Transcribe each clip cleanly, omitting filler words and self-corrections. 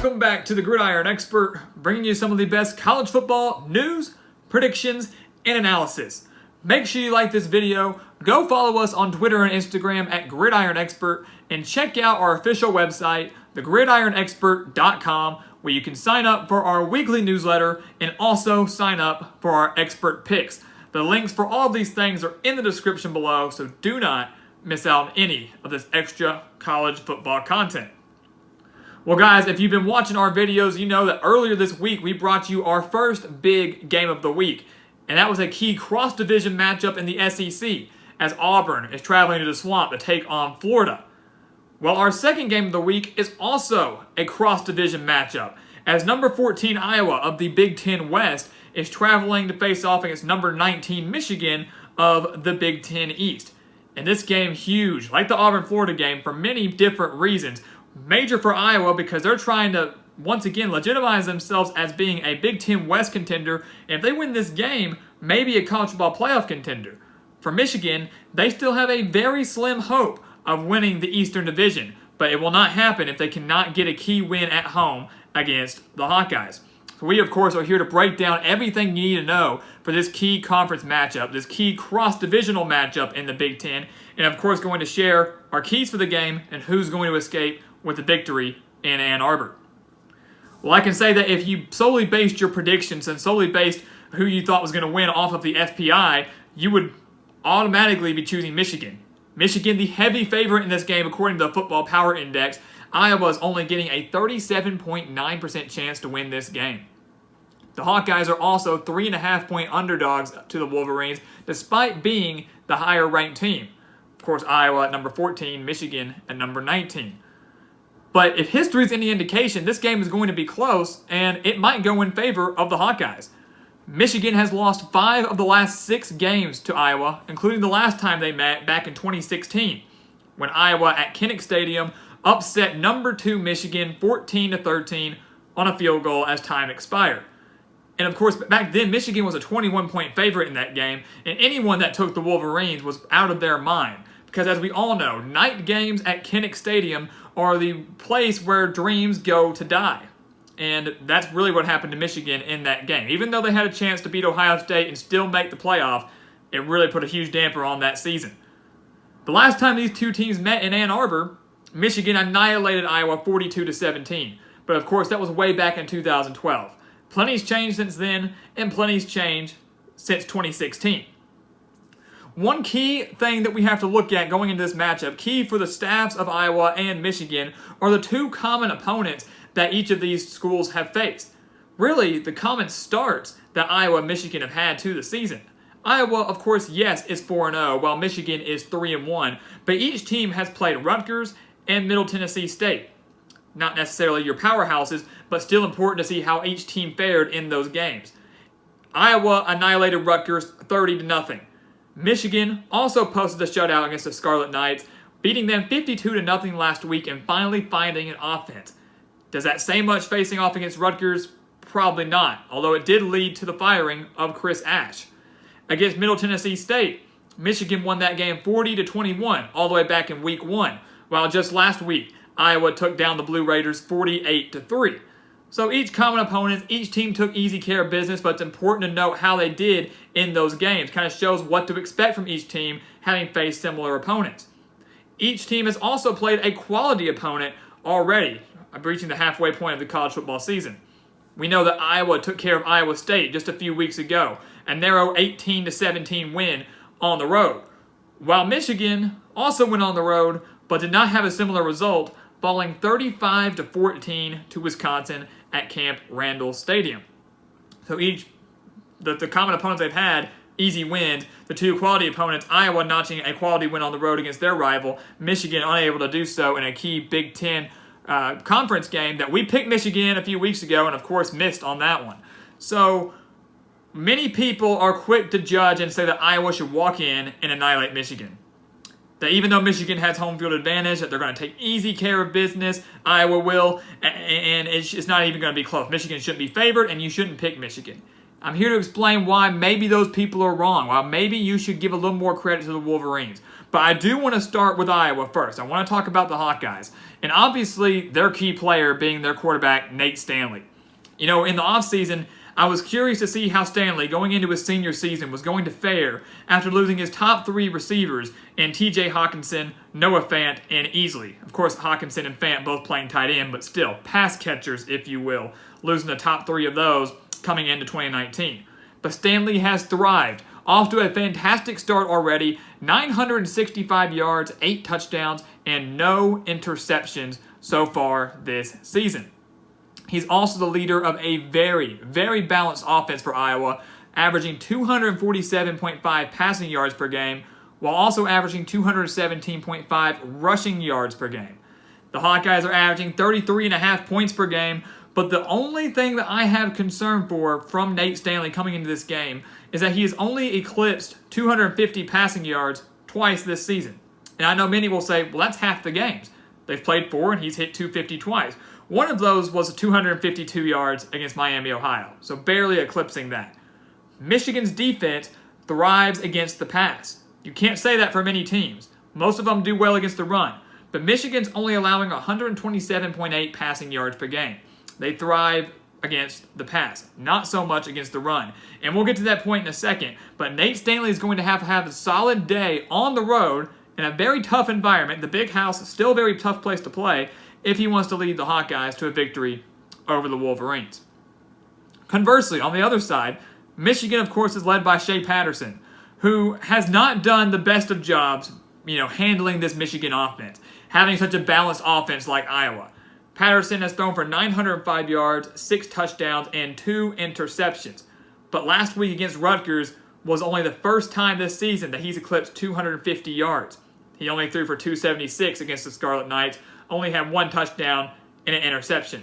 Welcome back to the Gridiron Expert, bringing you some of the best college football news, predictions, and analysis. Make sure you like this video, go follow us on Twitter and Instagram at Gridiron Expert, and check out our official website, thegridironexpert.com, where you can sign up for our weekly newsletter and also sign up for our expert picks. The links for all of these things are in the description below, so do not miss out on any of this extra college football content. Well, guys, if you've been watching our videos, you know that earlier this week we brought you our first big game of the week, and that was a key cross-division matchup in the SEC, as Auburn is traveling to the Swamp to take on Florida. Well, our second game of the week is also a cross-division matchup, as number 14 Iowa of the Big Ten West is traveling to face off against number 19 Michigan of the Big Ten East. And this game huge, like the Auburn-Florida game, for many different reasons. Major for Iowa because they're trying to, once again, legitimize themselves as being a Big Ten West contender. And if they win this game, maybe a college football playoff contender. For Michigan, they still have a very slim hope of winning the Eastern Division. But it will not happen if they cannot get a key win at home against the Hawkeyes. So we, of course, are here to break down everything you need to know for this key conference matchup, this key cross-divisional matchup in the Big Ten. And, of course, going to share our keys for the game and who's going to escape with the victory in Ann Arbor. Well, I can say that if you solely based your predictions and solely based who you thought was going to win off of the FPI, you would automatically be choosing Michigan. Michigan, the heavy favorite in this game according to the Football Power Index. Iowa is only getting a 37.9% chance to win this game. The Hawkeyes are also 3.5-point underdogs to the Wolverines, despite being the higher-ranked team. Of course, Iowa at number 14, Michigan at number 19. But if history is any indication, this game is going to be close, and it might go in favor of the Hawkeyes. Michigan has lost 5 of the last 6 games to Iowa, including the last time they met back in 2016, when Iowa at Kinnick Stadium upset number 2 Michigan 14-13 on a field goal as time expired. And of course, back then, Michigan was a 21-point favorite in that game, and anyone that took the Wolverines was out of their mind. Because as we all know, night games at Kinnick Stadium are the place where dreams go to die. And that's really what happened to Michigan in that game. Even though they had a chance to beat Ohio State and still make the playoff, it really put a huge damper on that season. The last time these two teams met in Ann Arbor, Michigan annihilated Iowa 42-17. But of course, that was way back in 2012. Plenty's changed since then, and plenty's changed since 2016. One key thing that we have to look at going into this matchup, key for the staffs of Iowa and Michigan, are the 2 common opponents that each of these schools have faced. Really, the common starts that Iowa and Michigan have had to the season. Iowa, of course, yes, is 4-0, while Michigan is 3-1, but each team has played Rutgers and Middle Tennessee State. Not necessarily your powerhouses, but still important to see how each team fared in those games. Iowa annihilated Rutgers 30-0. Michigan also posted a shutout against the Scarlet Knights, beating them 52-0 last week and finally finding an offense. Does that say much facing off against Rutgers? Probably not, although it did lead to the firing of Chris Ash. Against Middle Tennessee State, Michigan won that game 40-21 all the way back in week 1, while just last week, Iowa took down the Blue Raiders 48-3. So each common opponent, each team took easy care of business, but it's important to note how they did in those games. Kind of shows what to expect from each team having faced similar opponents. Each team has also played a quality opponent already, reaching the halfway point of the college football season. We know that Iowa took care of Iowa State just a few weeks ago, a narrow 18-17 win on the road. While Michigan also went on the road, but did not have a similar result, falling 35-14 to Wisconsin at Camp Randall Stadium. So the common opponents they've had, easy wins. The 2 quality opponents, Iowa notching a quality win on the road against their rival, Michigan unable to do so in a key Big Ten conference game that we picked Michigan a few weeks ago and of course missed on that one. So many people are quick to judge and say that Iowa should walk in and annihilate Michigan. That even though Michigan has home field advantage, that they're going to take easy care of business, Iowa will, and it's not even going to be close. Michigan shouldn't be favored, and you shouldn't pick Michigan. I'm here to explain why maybe those people are wrong, why maybe you should give a little more credit to the Wolverines. But I do want to start with Iowa first. I want to talk about the Hawkeyes. And obviously, their key player being their quarterback, Nate Stanley. You know, in the offseason, I was curious to see how Stanley, going into his senior season, was going to fare after losing his top 3 receivers in TJ Hawkinson, Noah Fant, and Easley. Of course, Hawkinson and Fant both playing tight end, but still, pass catchers, if you will, losing the top 3 of those coming into 2019. But Stanley has thrived. Off to a fantastic start already, 965 yards, 8 touchdowns, and no interceptions so far this season. He's also the leader of a very, very balanced offense for Iowa, averaging 247.5 passing yards per game, while also averaging 217.5 rushing yards per game. The Hawkeyes are averaging 33.5 points per game, but the only thing that I have concern for from Nate Stanley coming into this game is that he has only eclipsed 250 passing yards twice this season. And I know many will say, well, that's half the games. They've played 4 and he's hit 250 twice. One of those was 252 yards against Miami, Ohio, so barely eclipsing that. Michigan's defense thrives against the pass. You can't say that for many teams. Most of them do well against the run, but Michigan's only allowing 127.8 passing yards per game. They thrive against the pass, not so much against the run. And we'll get to that point in a second, but Nate Stanley is going to have a solid day on the road in a very tough environment. The Big House is still a very tough place to play if he wants to lead the Hawkeyes to a victory over the Wolverines. Conversely, on the other side, Michigan, of course, is led by Shea Patterson, who has not done the best of jobs, handling this Michigan offense, having such a balanced offense like Iowa. Patterson has thrown for 905 yards, 6 touchdowns, and 2 interceptions. But last week against Rutgers was only the first time this season that he's eclipsed 250 yards. He only threw for 276 against the Scarlet Knights, only had 1 touchdown and an interception.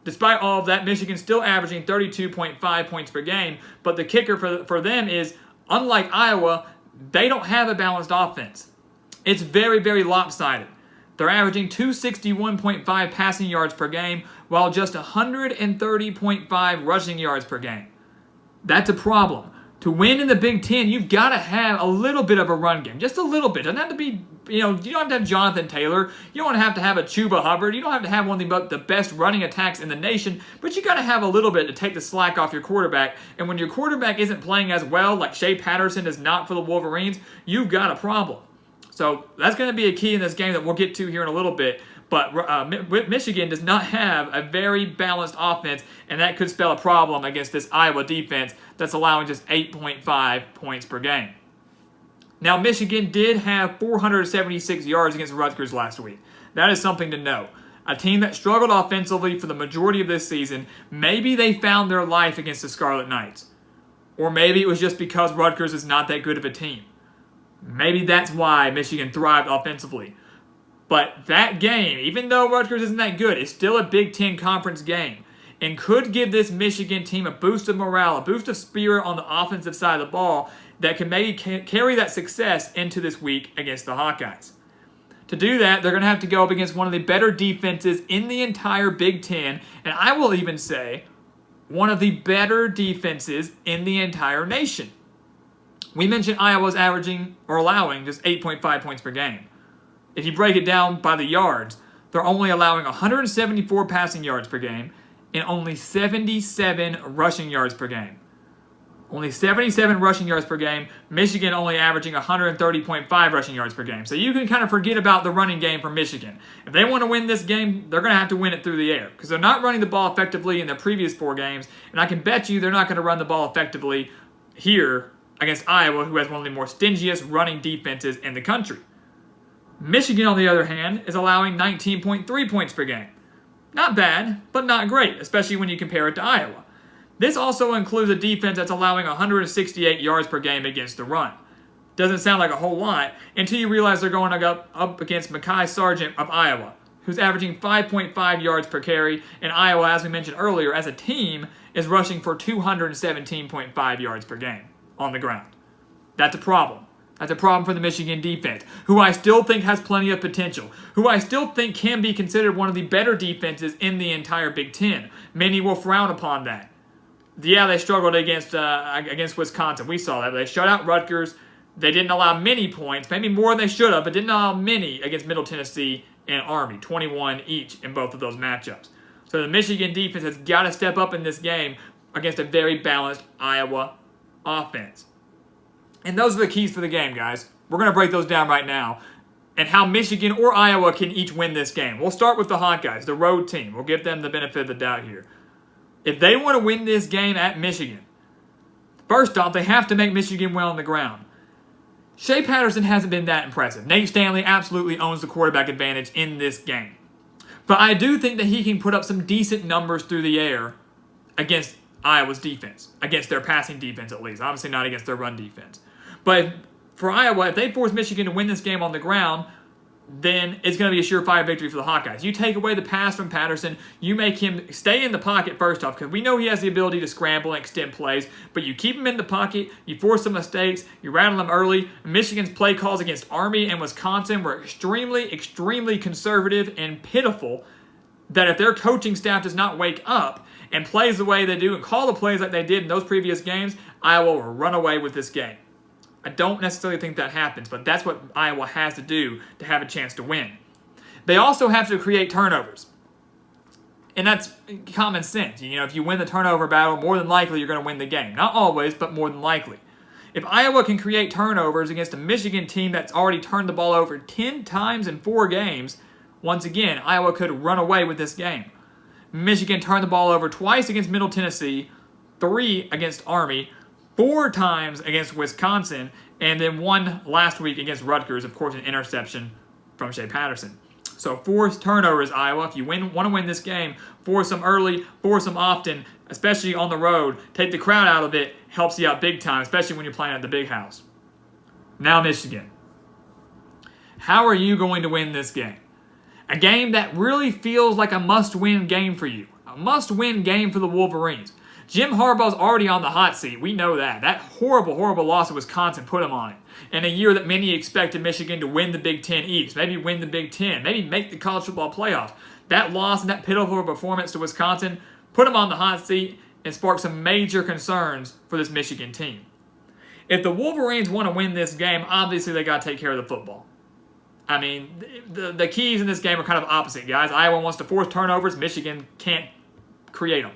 Despite all of that, Michigan's still averaging 32.5 points per game, but the kicker for them is, unlike Iowa, they don't have a balanced offense. It's very, very lopsided. They're averaging 261.5 passing yards per game, while just 130.5 rushing yards per game. That's a problem. To win in the Big Ten, you've got to have a little bit of a run game. Just a little bit. It doesn't have to be, you don't have to have Jonathan Taylor. You don't have to have a Chuba Hubbard. You don't have to have one of the best running attacks in the nation. But you got to have a little bit to take the slack off your quarterback. And when your quarterback isn't playing as well, like Shea Patterson is not for the Wolverines, you've got a problem. So that's going to be a key in this game that we'll get to here in a little bit. But Michigan does not have a very balanced offense, and that could spell a problem against this Iowa defense that's allowing just 8.5 points per game. Now, Michigan did have 476 yards against Rutgers last week. That is something to know. A team that struggled offensively for the majority of this season, maybe they found their life against the Scarlet Knights. Or maybe it was just because Rutgers is not that good of a team. Maybe that's why Michigan thrived offensively. But that game, even though Rutgers isn't that good, is still a Big Ten conference game and could give this Michigan team a boost of morale, a boost of spirit on the offensive side of the ball that can maybe carry that success into this week against the Hawkeyes. To do that, they're going to have to go up against one of the better defenses in the entire Big Ten, and I will even say one of the better defenses in the entire nation. We mentioned Iowa's averaging or allowing just 8.5 points per game. If you break it down by the yards, they're only allowing 174 passing yards per game and only 77 rushing yards per game. Only 77 rushing yards per game. Michigan only averaging 130.5 rushing yards per game. So you can kind of forget about the running game for Michigan. If they want to win this game, they're going to have to win it through the air because they're not running the ball effectively in their previous 4 games, and I can bet you they're not going to run the ball effectively here against Iowa, who has one of the more stingiest running defenses in the country. Michigan, on the other hand, is allowing 19.3 points per game. Not bad, but not great, especially when you compare it to Iowa. This also includes a defense that's allowing 168 yards per game against the run. Doesn't sound like a whole lot until you realize they're going up against Mekhi Sargent of Iowa, who's averaging 5.5 yards per carry, and Iowa, as we mentioned earlier, as a team, is rushing for 217.5 yards per game on the ground. That's a problem. That's a problem for the Michigan defense, who I still think has plenty of potential, who I still think can be considered one of the better defenses in the entire Big Ten. Many will frown upon that. Yeah, they struggled against Wisconsin. We saw that. They shut out Rutgers. They didn't allow many points, maybe more than they should have, but didn't allow many against Middle Tennessee and Army, 21 each in both of those matchups. So the Michigan defense has got to step up in this game against a very balanced Iowa offense. And those are the keys for the game, guys. We're going to break those down right now and how Michigan or Iowa can each win this game. We'll start with the Hawkeyes, the road team. We'll give them the benefit of the doubt here. If they want to win this game at Michigan, first off, they have to make Michigan win on the ground. Shea Patterson hasn't been that impressive. Nate Stanley absolutely owns the quarterback advantage in this game. But I do think that he can put up some decent numbers through the air against Iowa's defense, against their passing defense at least. Obviously not against their run defense. But for Iowa, if they force Michigan to win this game on the ground, then it's going to be a surefire victory for the Hawkeyes. You take away the pass from Patterson, you make him stay in the pocket first off, because we know he has the ability to scramble and extend plays, but you keep him in the pocket, you force some mistakes, you rattle him early. Michigan's play calls against Army and Wisconsin were extremely, extremely conservative and pitiful, that if their coaching staff does not wake up and plays the way they do and call the plays like they did in those previous games, Iowa will run away with this game. I don't necessarily think that happens, but that's what Iowa has to do to have a chance to win. They also have to create turnovers. And that's common sense. You know, if you win the turnover battle, more than likely you're going to win the game. Not always, but more than likely. If Iowa can create turnovers against a Michigan team that's already turned the ball over 10 times in 4 games, once again, Iowa could run away with this game. Michigan turned the ball over twice against Middle Tennessee, 3 against Army, 4 times against Wisconsin, and then 1 last week against Rutgers, of course, an interception from Shea Patterson. So 4 turnovers, Iowa. If you want to win this game, force them early, force them often, especially on the road. Take the crowd out of it, helps you out big time, especially when you're playing at the big house. Now Michigan. How are you going to win this game? A game that really feels like a must-win game for you. A must-win game for the Wolverines. Jim Harbaugh's already on the hot seat. We know that. That horrible, horrible loss to Wisconsin put him on it. In a year that many expected Michigan to win the Big Ten East, maybe win the Big Ten, maybe make the college football playoff. That loss and that pitiful performance to Wisconsin put him on the hot seat and sparked some major concerns for this Michigan team. If the Wolverines want to win this game, obviously they got to take care of the football. I mean, the keys in this game are kind of opposite, guys. Iowa wants to force turnovers. Michigan can't create them.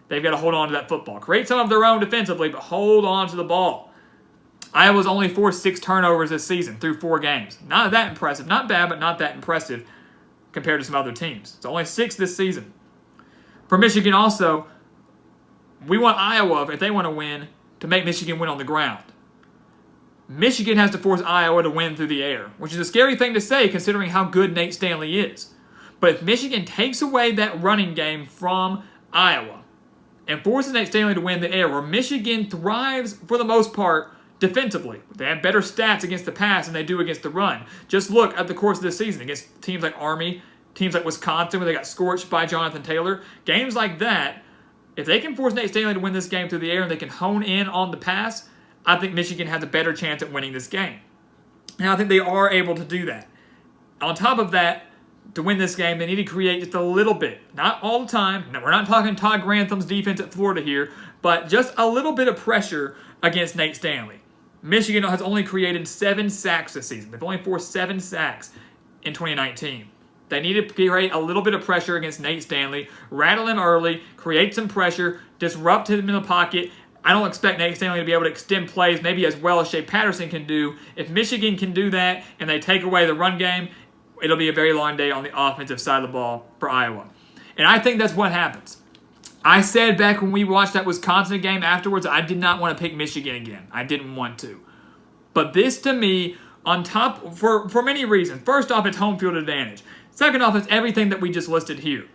They've got to hold on to that football. Create some of their own defensively, but hold on to the ball. Iowa's only forced 6 turnovers this season through 4 games. Not that impressive. Not bad, but not that impressive compared to some other teams. It's only 6 this season. For Michigan also, we want Iowa, if they want to win, to make Michigan win on the ground. Michigan has to force Iowa to win through the air, which is a scary thing to say considering how good Nate Stanley is. But if Michigan takes away that running game from Iowa and forces Nate Stanley to win the air, where Michigan thrives for the most part defensively. They have better stats against the pass than they do against the run. Just look at the course of this season against teams like Army, teams like Wisconsin where they got scorched by Jonathan Taylor. Games like that, if they can force Nate Stanley to win this game through the air and they can hone in on the pass, I think Michigan has a better chance at winning this game. And I think they are able to do that. On top of that, to win this game, they need to create just a little bit. Not all the time. No, we're not talking Todd Grantham's defense at Florida here, but just a little bit of pressure against Nate Stanley. Michigan has only created 7 sacks this season. They've only forced 7 sacks in 2019. They need to create a little bit of pressure against Nate Stanley, rattle him early, create some pressure, disrupt him in the pocket. I don't expect Nate Stanley to be able to extend plays maybe as well as Shea Patterson can do. If Michigan can do that and they take away the run game, it'll be a very long day on the offensive side of the ball for Iowa. And I think that's what happens. I said back when we watched that Wisconsin game afterwards, I did not want to pick Michigan again. I didn't want to. But this to me, on top, for many reasons. First off, it's home field advantage. Second off, it's everything that we just listed here.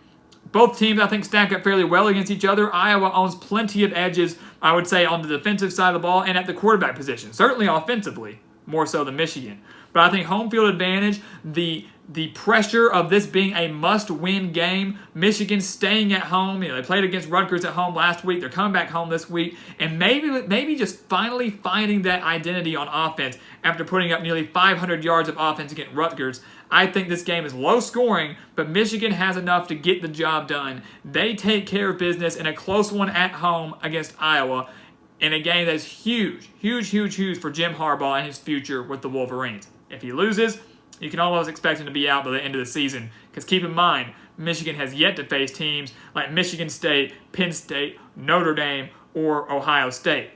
Both teams, I think, stack up fairly well against each other. Iowa owns plenty of edges, I would say, on the defensive side of the ball and at the quarterback position. Certainly offensively, more so than Michigan. But I think home field advantage, the the pressure of this being a must-win game. Michigan staying at home. They played against Rutgers at home last week. They're coming back home this week. And maybe just finally finding that identity on offense after putting up nearly 500 yards of offense against Rutgers. I think this game is low scoring, but Michigan has enough to get the job done. They take care of business in a close one at home against Iowa in a game that's huge for Jim Harbaugh and his future with the Wolverines. If he loses, you can almost expect him to be out by the end of the season. Because keep in mind, Michigan has yet to face teams like Michigan State, Penn State, Notre Dame, or Ohio State.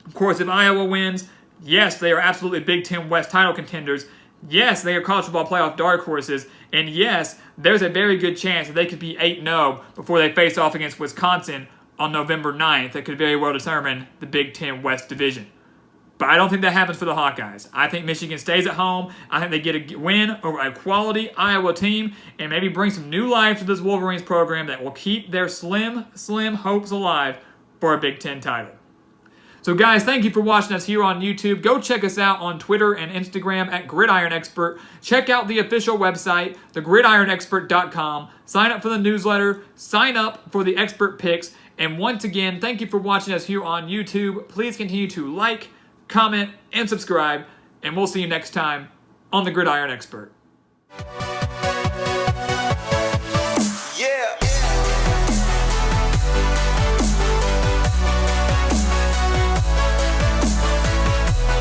Of course, if Iowa wins, yes, they are absolutely Big Ten West title contenders. Yes, they are college football playoff dark horses. And yes, there's a very good chance that they could be 8-0 before they face off against Wisconsin on November 9th. That could very well determine the Big Ten West division. But I don't think that happens for the Hawkeyes. I think Michigan stays at home. I think they get a win over a quality Iowa team and maybe bring some new life to this Wolverines program that will keep their slim hopes alive for a Big Ten title. So guys, thank you for watching us here on YouTube. Go check us out on Twitter and Instagram at Gridiron Expert. Check out the official website, thegridironexpert.com. Sign up for the newsletter. Sign up for the expert picks. And once again, thank you for watching us here on YouTube. Please continue to like, comment, and subscribe, and we'll see you next time on The Gridiron Expert.